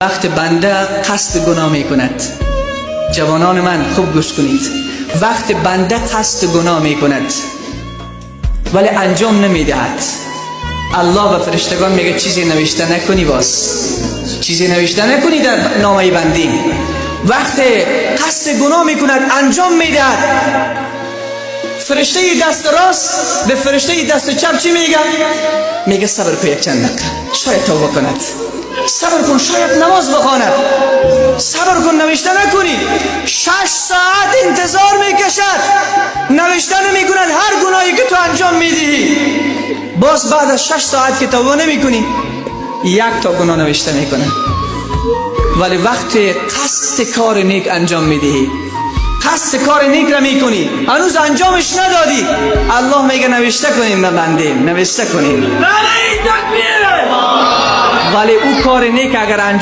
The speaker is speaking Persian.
وقت بنده قصد گناه می کند، جوانان من خوب گوش کنید، وقت بنده قصد گناه می کند ولی انجام نمی دهد، الله به فرشتگان میگه چیزی نوشته نکنی، باز چیزی نوشته نکنی در نامه بندی. وقت قصد گناه می کند انجام می دهد، فرشته دست راست به فرشته دست چپ چی میگه؟ میگه صبر کن یک چند دقیقه، شاید توبه کند، صبر کن شاید نماز بخواند، صبر کن نوشته نکنی. 6 ساعت انتظار میکشد، نوشته نمیکند هر گناهی که تو انجام میدهی، باز بعد از 6 ساعت که توبه نمیکنی 1 تا گناه نوشته میکنه. ولی وقتی قصد کار نیک انجام میدهی، قصد کار نیک را میکنی، هنوز انجامش ندادی، الله میگه نوشته کنیم ببندیم، نوشته کنیم. ولی او کار نیک اگر انجام